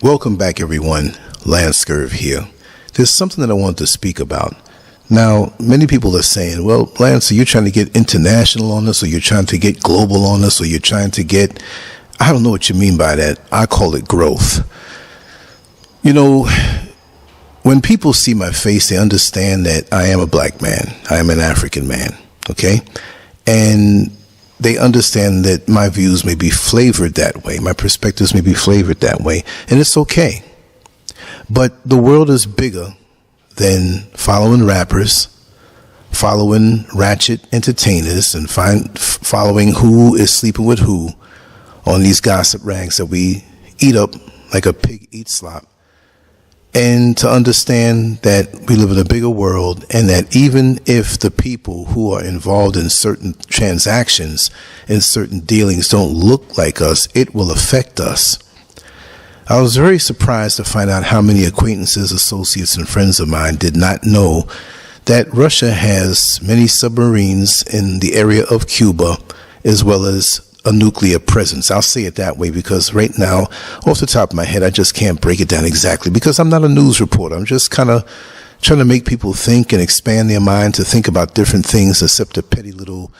Welcome back, everyone. LanceScurv here. There's something that I want to speak about. Now, many people are saying, well, Lance, are you trying to get international on this, or you're trying to get global on this, or you're trying to get, I don't know what you mean by that. I call it growth. You know, when people see my face, they understand that I am a black man. I am an African man, okay? And they understand that my views may be flavored that way. My perspectives may be flavored that way. And it's okay. But the world is bigger than following rappers, following ratchet entertainers, and following who is sleeping with who on these gossip rags that we eat up like a pig eats slop. And to understand that we live in a bigger world, and that even if the people who are involved in certain transactions and certain dealings don't look like us, it will affect us. I was very surprised to find out how many acquaintances, associates, and friends of mine did not know that Russia has many submarines in the area of Cuba, as well as a nuclear presence. I'll say it that way because right now, off the top of my head, I just can't break it down exactly because I'm not a news reporter. I'm just kind of trying to make people think and expand their mind to think about different things except the petty little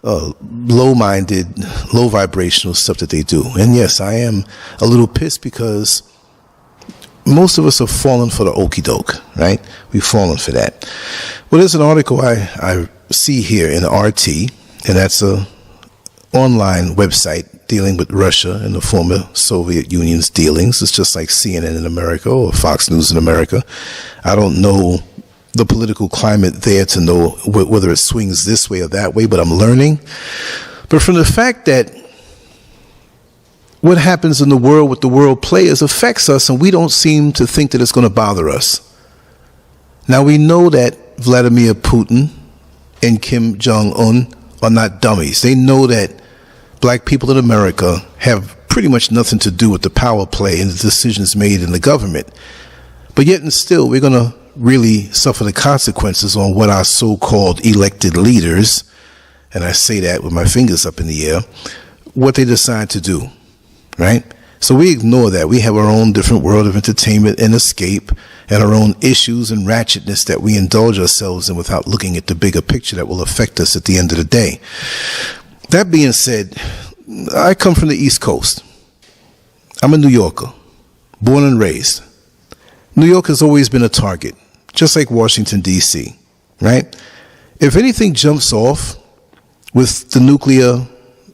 low-minded, low-vibrational stuff that they do. And yes, I am a little pissed because most of us have fallen for the okie doke, right? We've fallen for that. Well, there's an article I see here in RT, and that's a online website dealing with Russia and the former Soviet Union's dealings. It's just like CNN in America or Fox News in America. I don't know the political climate there to know whether it swings this way or that way, but I'm learning. But from the fact that what happens in the world with the world players affects us, and we don't seem to think that it's going to bother us. Now, we know that Vladimir Putin and Kim Jong-un are not dummies. They know that black people in America have pretty much nothing to do with the power play and the decisions made in the government. But yet and still, we're going to really suffer the consequences on what our so-called elected leaders, and I say that with my fingers up in the air, what they decide to do, right? So we ignore that. We have our own different world of entertainment and escape, and our own issues and ratchetness that we indulge ourselves in without looking at the bigger picture that will affect us at the end of the day. That being said, I come from the East Coast. I'm a New Yorker, born and raised. New York has always been a target, just like Washington, D.C., right? If anything jumps off with the nuclear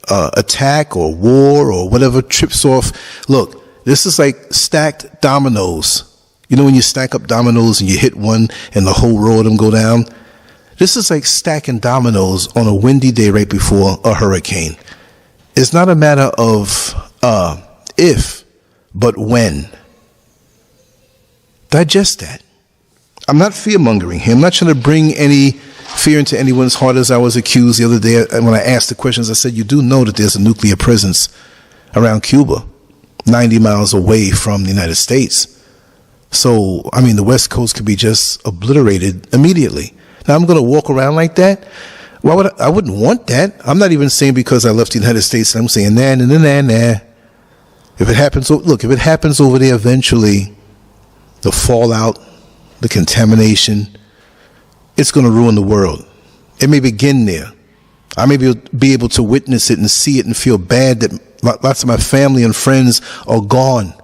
attack or war or whatever trips off, look, this is like stacked dominoes. You know when you stack up dominoes and you hit one and the whole row of them go down? This is like stacking dominoes on a windy day right before a hurricane. It's not a matter of if, but when. Digest that. I'm not fear-mongering here. I'm not trying to bring any fear into anyone's heart, as I was accused the other day when I asked the questions. I said, you do know that there's a nuclear presence around Cuba, 90 miles away from the United States. So, I mean, the West Coast could be just obliterated immediately. Now, I'm going to walk around like that? Why would I wouldn't want that. I'm not even saying because I left the United States. I'm saying, nah. If it happens, look, if it happens over there eventually, the fallout, the contamination, it's going to ruin the world. It may begin there. I may be able to witness it and see it and feel bad that lots of my family and friends are gone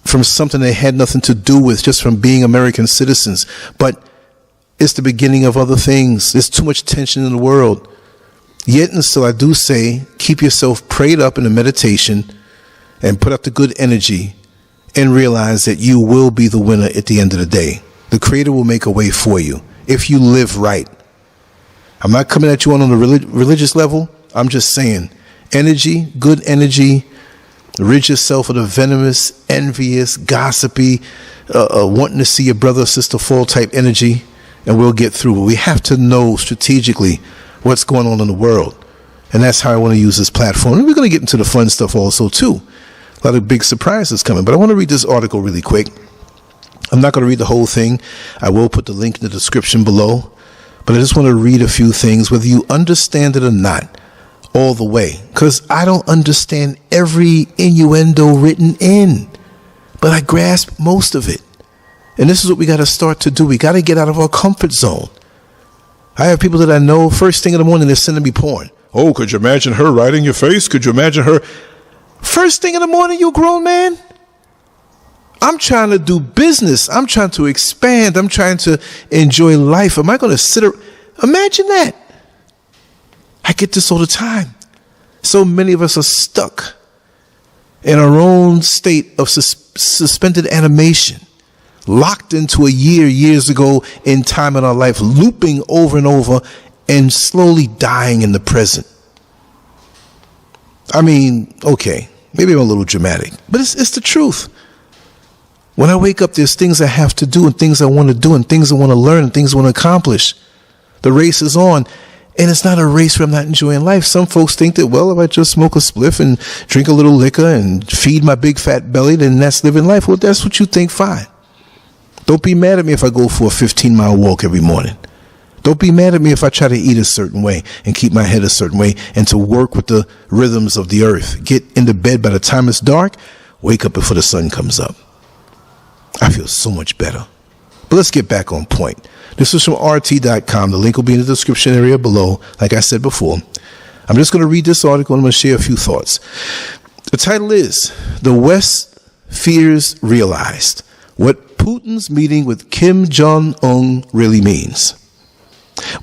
from something they had nothing to do with, just from being American citizens. But it's the beginning of other things. There's too much tension in the world. Yet and still, I do say, keep yourself prayed up in a meditation and put up the good energy and realize that you will be the winner at the end of the day. The Creator will make a way for you if you live right. I'm not coming at you on a religious level. I'm just saying energy, good energy, rid yourself of the venomous, envious, gossipy, wanting to see your brother or sister fall type energy, and we'll get through. But we have to know strategically what's going on in the world. And that's how I want to use this platform. And we're going to get into the fun stuff also, too. A lot of big surprises coming. But I want to read this article really quick. I'm not going to read the whole thing. I will put the link in the description below. But I just want to read a few things, whether you understand it or not, all the way. Because I don't understand every innuendo written in. but I grasp most of it. And this is what we got to start to do. We got to get out of our comfort zone. I have people that I know, first thing in the morning, they're sending me porn. Oh, could you imagine her right in your face? Could you imagine her? First thing in the morning, you grown man? I'm trying to do business. I'm trying to expand. I'm trying to enjoy life. Am I going to sit around? Imagine that. I get this all the time. So many of us are stuck in our own state of suspended animation, locked into a years ago in time in our life, looping over and over and slowly dying in the present. I mean, okay, maybe I'm a little dramatic, but it's the truth. When I wake up, there's things I have to do and things I want to do and things I want to learn and things I want to accomplish. The race is on, and it's not a race where I'm not enjoying life. Some folks think that, well, if I just smoke a spliff and drink a little liquor and feed my big fat belly, then that's living life. Well, that's what you think, fine. Don't be mad at me if I go for a 15-mile walk every morning. Don't be mad at me if I try to eat a certain way and keep my head a certain way and to work with the rhythms of the earth. Get into bed by the time it's dark, wake up before the sun comes up. I feel so much better. But let's get back on point. This is from RT.com. The link will be in the description area below. Like I said before, I'm just going to read this article and I'm going to share a few thoughts. The title is The West Fears Realized: What Putin's Meeting with Kim Jong-un Really Means.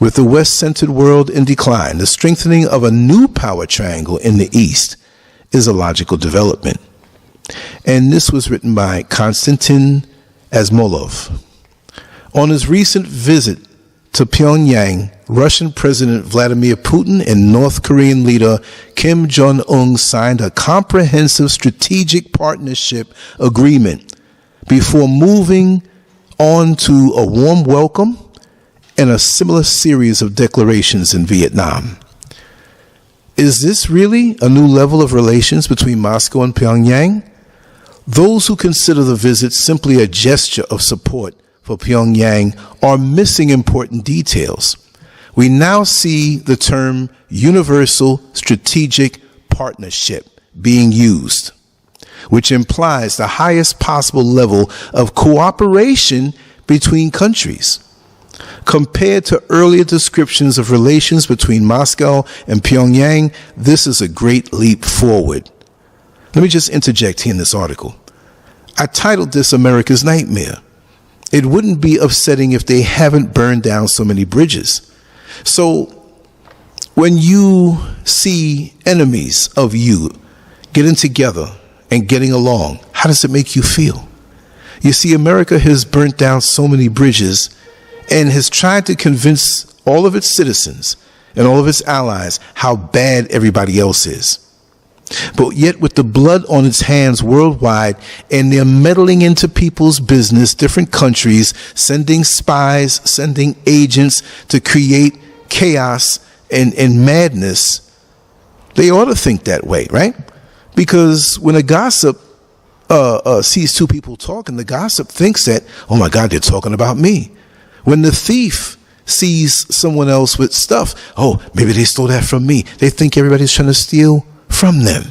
With the West-centered world in decline, the strengthening of a new power triangle in the East is a logical development. And this was written by Konstantin Asmolov. On his recent visit to Pyongyang, Russian President Vladimir Putin and North Korean leader Kim Jong-un signed a comprehensive strategic partnership agreement before moving on to a warm welcome and a similar series of declarations in Vietnam. Is this really a new level of relations between Moscow and Pyongyang? Those who consider the visit simply a gesture of support for Pyongyang are missing important details. We now see the term Universal Strategic Partnership being used, which implies the highest possible level of cooperation between countries. Compared to earlier descriptions of relations between Moscow and Pyongyang, this is a great leap forward. Let me just interject here in this article. I titled this America's Nightmare. It wouldn't be upsetting if they haven't burned down so many bridges. So when you see enemies of you getting together and getting along, how does it make you feel? You see, America has burnt down so many bridges and has tried to convince all of its citizens and all of its allies how bad everybody else is. But yet with the blood on its hands worldwide, and they're meddling into people's business, different countries, sending spies, sending agents to create chaos and madness, they ought to think that way, right? Because when a gossip sees two people talking, the gossip thinks that, oh my God, they're talking about me. When the thief sees someone else with stuff, oh, maybe they stole that from me. They think everybody's trying to steal from them.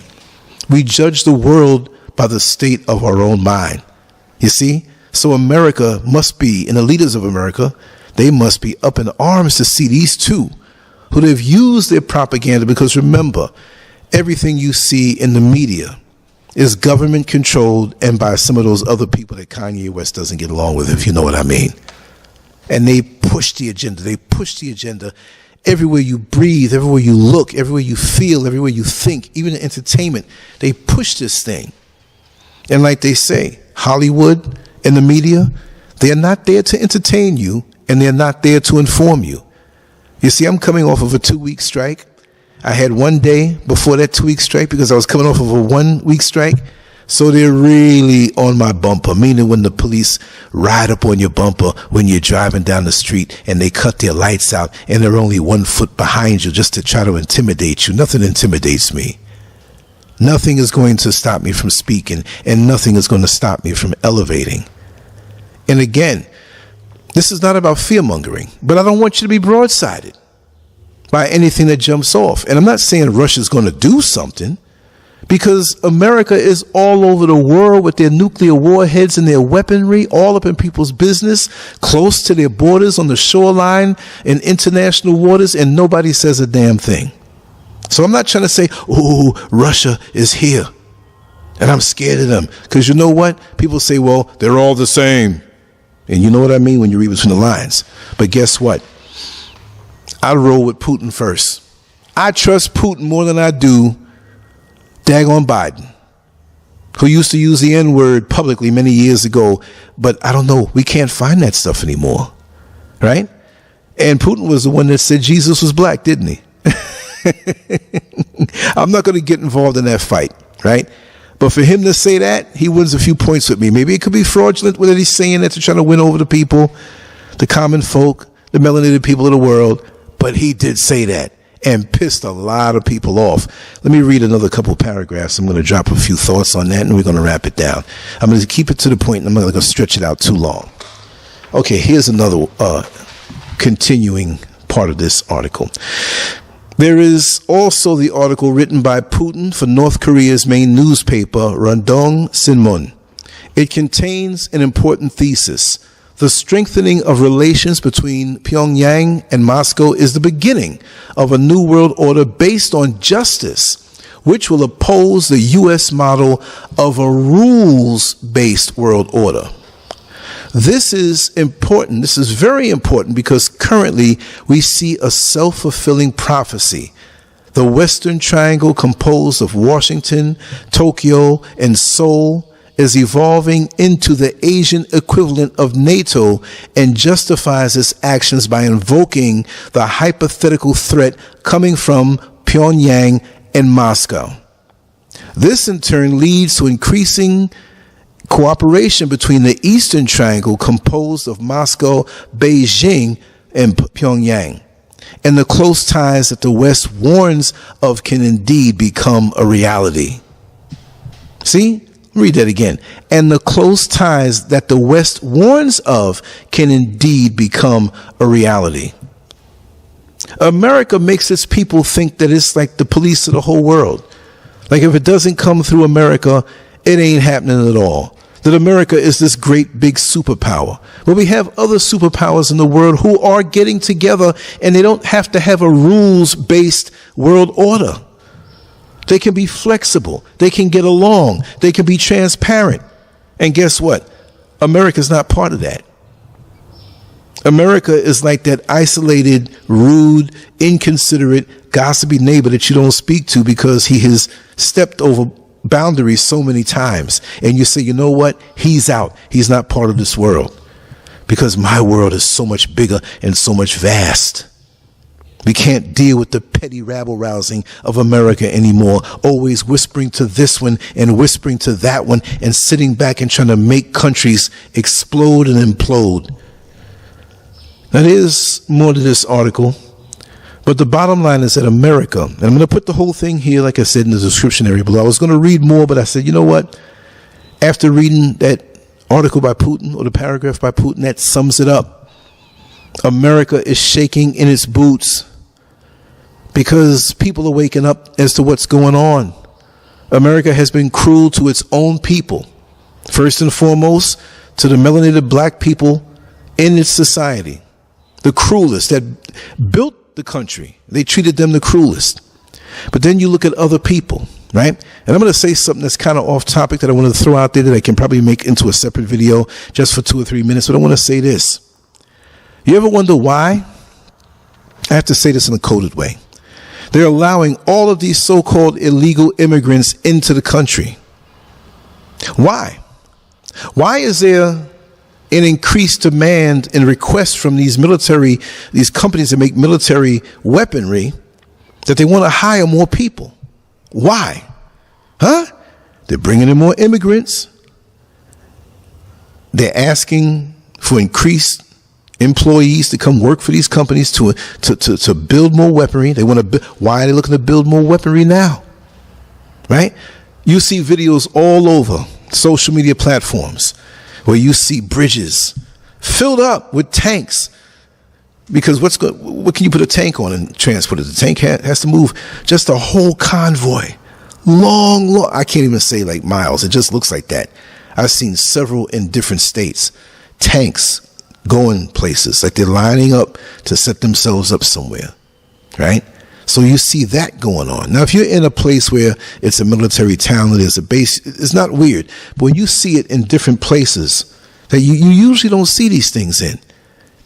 We judge the world by the state of our own mind. You see? So America must be, and the leaders of America, they must be up in arms to see these two who they've used their propaganda, because remember, everything you see in the media is government controlled and by some of those other people that Kanye West doesn't get along with, if you know what I mean. And they push the agenda. They push the agenda everywhere you breathe, everywhere you look, everywhere you feel, everywhere you think, even in entertainment. They push this thing. And like they say, Hollywood and the media, they are not there to entertain you, and they're not there to inform you. You see, I'm coming off of a 2-week strike. I had one day before that 2-week strike because I was coming off of a 1-week strike. So they're really on my bumper, meaning when the police ride up on your bumper when you're driving down the street and they cut their lights out and they're only 1 foot behind you just to try to intimidate you. Nothing intimidates me. Nothing is going to stop me from speaking, and nothing is going to stop me from elevating. And again, this is not about fear-mongering, but I don't want you to be broadsided by anything that jumps off. And I'm not saying Russia's going to do something, Because America is all over the world with their nuclear warheads and their weaponry, all up in people's business, close to their borders, on the shoreline, in international waters, and nobody says a damn thing. So I'm not trying to say, oh, Russia is here, and I'm scared of them. Because you know what? People say, well, they're all the same. And you know what I mean when you read between the lines. But guess what? I roll with Putin first. I trust Putin more than I do daggone Biden, who used to use the N-word publicly many years ago. But I don't know. We can't find that stuff anymore. Right? And Putin was the one that said Jesus was black, didn't he? I'm not going to get involved in that fight. Right? But for him to say that, he wins a few points with me. Maybe it could be fraudulent whether he's saying that to try to win over the people, the common folk, the melanated people of the world. But he did say that and pissed a lot of people off. Let me read another couple paragraphs. I'm going to drop a few thoughts on that, and we're going to wrap it down. I'm going to keep it to the point, and I'm not going to stretch it out too long. Okay, here's another continuing part of this article. There is also the article written by Putin for North Korea's main newspaper, Randong Sinmun. It contains an important thesis. The strengthening of relations between Pyongyang and Moscow is the beginning of a new world order based on justice, which will oppose the U.S. model of a rules-based world order. This is important. This is very important because currently we see a self-fulfilling prophecy. The Western Triangle, composed of Washington, Tokyo, and Seoul, is evolving into the Asian equivalent of NATO and justifies its actions by invoking the hypothetical threat coming from Pyongyang and Moscow. This in turn leads to increasing cooperation between the Eastern Triangle, composed of Moscow, Beijing, and Pyongyang, and the close ties that the West warns of can indeed become a reality. See? Read that again. And the close ties that the West warns of can indeed become a reality. America makes its people think that it's like the police of the whole world. Like if it doesn't come through America, it ain't happening at all. That America is this great big superpower. But we have other superpowers in the world who are getting together, and they don't have to have a rules-based world order. They can be flexible. They can get along. They can be transparent. And guess what? America's not part of that. America is like that isolated, rude, inconsiderate, gossipy neighbor that you don't speak to because he has stepped over boundaries so many times. And you say, you know what? He's out. He's not part of this world because my world is so much bigger and so much vast. We can't deal with the petty rabble-rousing of America anymore, always whispering to this one and whispering to that one and sitting back and trying to make countries explode and implode. Now, there's more to this article, but the bottom line is that America, and I'm going to put the whole thing here, like I said, in the description area below. I was going to read more, but I said, you know what? After reading that article by Putin or the paragraph by Putin, that sums it up. America is shaking in its boots because people are waking up as to what's going on. America has been cruel to its own people, first and foremost to the melanated black people in its society, the cruelest that built the country. They treated them the cruelest. But then you look at other people, right? And I'm going to say something that's kind of off topic that I want to throw out there that I can probably make into a separate video just for 2 or 3 minutes. But I want to say this. You ever wonder why? I have to say this in a coded way. They're allowing all of these so-called illegal immigrants into the country. Why? Why is there an increased demand and request from these companies that make military weaponry that they want to hire more people? Why? Huh? They're bringing in more immigrants. They're asking for increased employees to come work for these companies to build more weaponry. They want to. Why are they looking to build more weaponry now? Right? You see videos all over social media platforms where you see bridges filled up with tanks. Because what can you put a tank on and transport it? The tank has to move just a whole convoy long, I can't even say like miles. It just looks like that. I've seen several in different states. Tanks going places, like they're lining up to set themselves up somewhere, right? So you see that going on. Now, if you're in a place where it's a military town or there's a base, it's not weird. But when you see it in different places that you usually don't see these things in,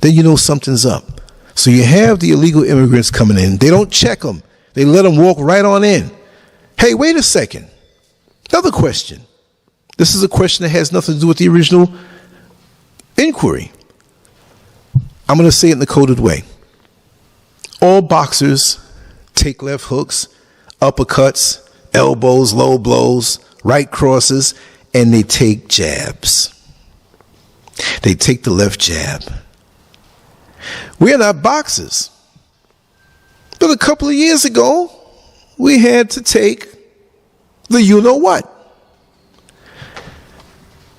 then you know something's up. So you have the illegal immigrants coming in. They don't check them. They let them walk right on in. Hey, wait a second. Another question. This is a question that has nothing to do with the original inquiry. I'm going to say it in the coded way. All boxers take left hooks, uppercuts, elbows, low blows, right crosses, and they take jabs. They take the left jab. We're not boxers. But a couple of years ago, we had to take the you-know-what.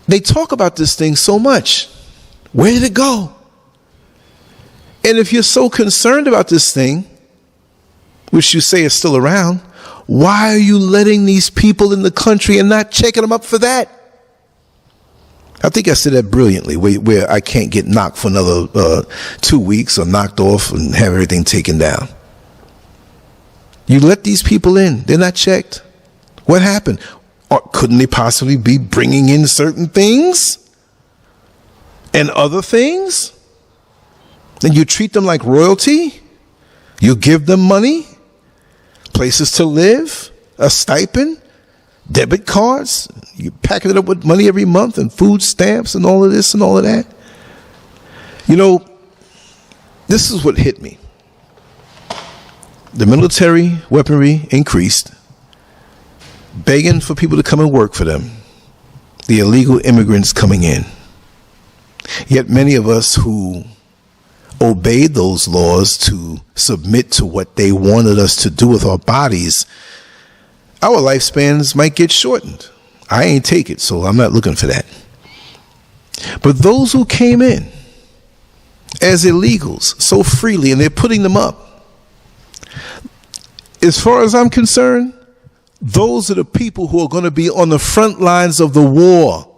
They talk about this thing so much. Where did it go? And if you're so concerned about this thing, which you say is still around, why are you letting these people in the country and not checking them up for that? I think I said that brilliantly, where I can't get knocked for another 2 weeks or knocked off and have everything taken down. You let these people in. They're not checked. What happened? Or couldn't they possibly be bringing in certain things and other things? Then you treat them like royalty. You give them money, places to live, a stipend, debit cards. You pack it up with money every month and food stamps and all of this and all of that. You know, this is what hit me. The military weaponry increased, begging for people to come and work for them. The illegal immigrants coming in. Yet many of us who obeyed those laws to submit to what they wanted us to do with our bodies, our lifespans might get shortened. I ain't take it, so I'm not looking for that. But those who came in as illegals so freely, and they're putting them up, as far as I'm concerned, those are the people who are going to be on the front lines of the war.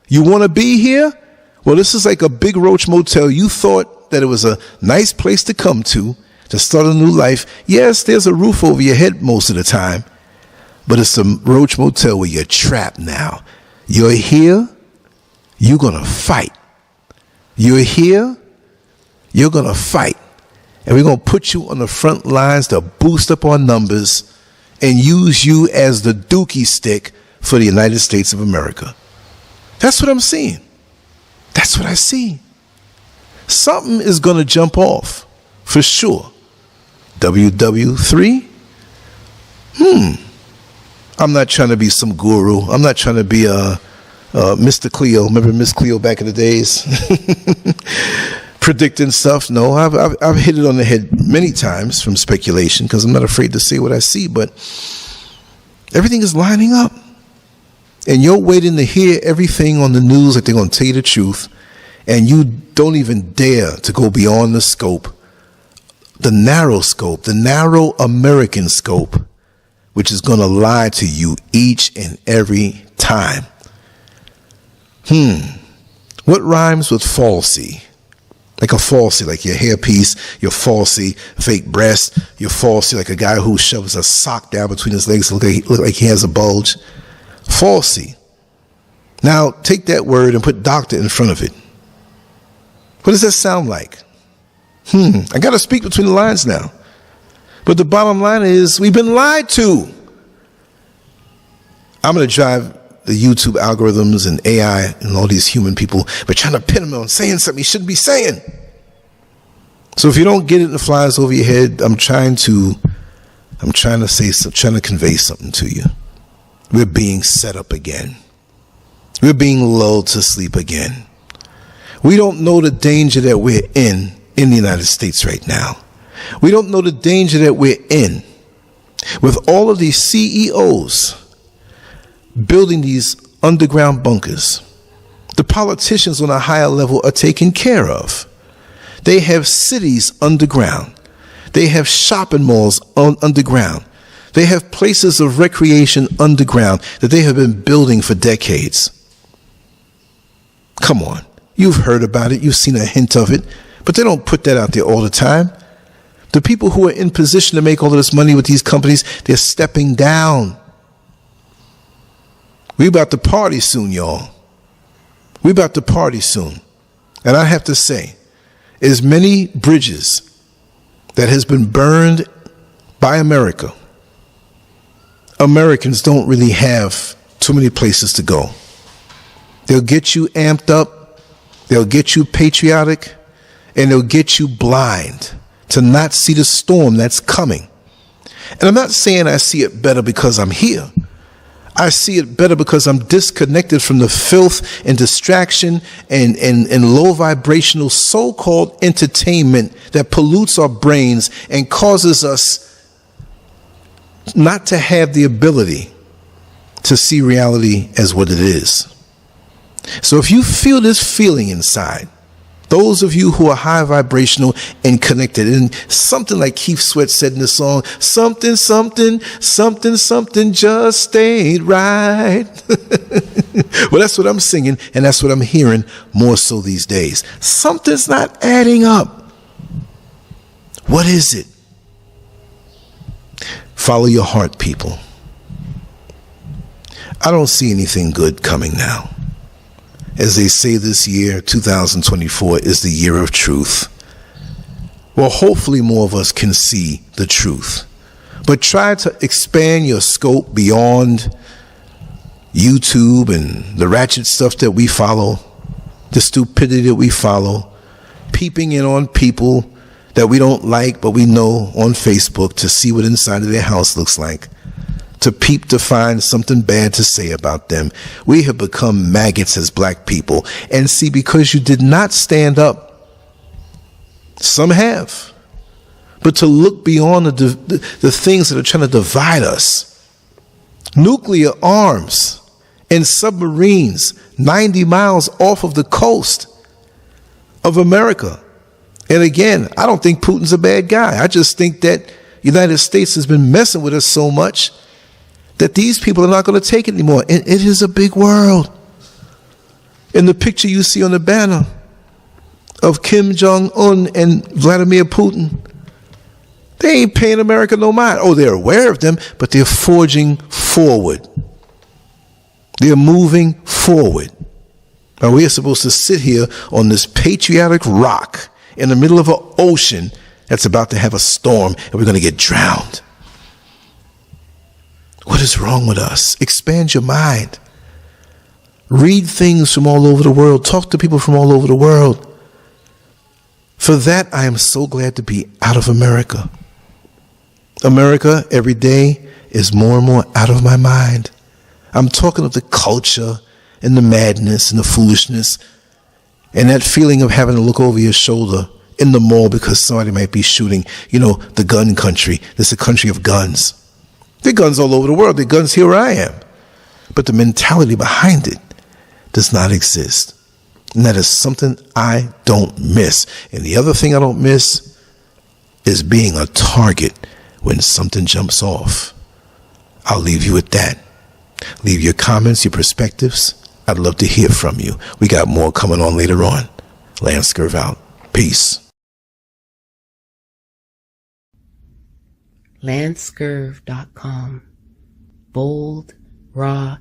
You want to be here? Well, this is like a Big Roach motel. You thought that it was a nice place to come to start a new life. Yes, there's a roof over your head most of the time, but it's a Roach motel where you're trapped now. You're here, you're going to fight. You're here, you're going to fight. And we're going to put you on the front lines to boost up our numbers and use you as the dookie stick for the United States of America. That's what I'm seeing. That's what I see. Something is going to jump off, for sure. WW3? I'm not trying to be some guru. I'm not trying to be Mr. Cleo. Remember Miss Cleo back in the days? Predicting stuff. No, I've hit it on the head many times from speculation because I'm not afraid to say what I see, but everything is lining up. And you're waiting to hear everything on the news like they're going to tell you the truth, and you don't even dare to go beyond the scope, the narrow American scope, which is going to lie to you each and every time. What rhymes with falsy? Like a falsy, like your hairpiece, your falsy, fake breast, your falsy, like a guy who shoves a sock down between his legs to look like he has a bulge. Falsy. Now, take that word and put doctor in front of it. What does that sound like? I got to speak between the lines now. But the bottom line is we've been lied to. I'm going to drive the YouTube algorithms and AI and all these human people, but trying to pin him on saying something he shouldn't be saying. So if you don't get it and it flies over your head, I'm trying to convey something to you. We're being set up again. We're being lulled to sleep again. We don't know the danger that we're in the United States right now. We don't know the danger that we're in with all of these CEOs building these underground bunkers. The politicians on a higher level are taken care of. They have cities underground. They have shopping malls underground. They have places of recreation underground that they have been building for decades. Come on. You've heard about it. You've seen a hint of it. But they don't put that out there all the time. The people who are in position to make all of this money with these companies, they're stepping down. We about to party soon, y'all. We about to party soon. And I have to say, as many bridges that has been burned by America, Americans don't really have too many places to go. They'll get you amped up, they'll get you patriotic, and they'll get you blind to not see the storm that's coming. And I'm not saying I see it better because I'm here. I see it better because I'm disconnected from the filth and distraction and low vibrational so-called entertainment that pollutes our brains and causes us not to have the ability to see reality as what it is. So if you feel this feeling inside, those of you who are high vibrational and connected, and something like Keith Sweat said in the song, something, something, something, something just ain't right. Well, that's what I'm singing, and that's what I'm hearing more so these days. Something's not adding up. What is it? Follow your heart, people. I don't see anything good coming now. As they say, this year, 2024, is the year of truth. Well, hopefully more of us can see the truth. But try to expand your scope beyond YouTube and the ratchet stuff that we follow, the stupidity that we follow, peeping in on people that we don't like but we know on Facebook to see what inside of their house looks like, to peep to find something bad to say about them. We have become maggots as black people. And see, because you did not stand up, some have, but to look beyond the things that are trying to divide us. Nuclear arms and submarines 90 miles off of the coast of America. And again, I don't think Putin's a bad guy. I just think that the United States has been messing with us so much that these people are not going to take it anymore. And it is a big world. In the picture you see on the banner of Kim Jong-un and Vladimir Putin, they ain't paying America no mind. Oh, they're aware of them, but they're forging forward. They're moving forward. Now, we are supposed to sit here on this patriotic rock in the middle of an ocean that's about to have a storm, and we're going to get drowned. What is wrong with us? Expand your mind. Read things from all over the world. Talk to people from all over the world. For that, I am so glad to be out of America. America, every day, is more and more out of my mind. I'm talking of the culture and the madness and the foolishness and that feeling of having to look over your shoulder in the mall because somebody might be shooting. You know, the gun country. This is a country of guns. There are guns all over the world. There are guns here where I am. But the mentality behind it does not exist. And that is something I don't miss. And the other thing I don't miss is being a target when something jumps off. I'll leave you with that. Leave your comments, your perspectives. I'd love to hear from you. We got more coming on later on. LanceScurv out. Peace. LanceScurv.com. Bold, raw,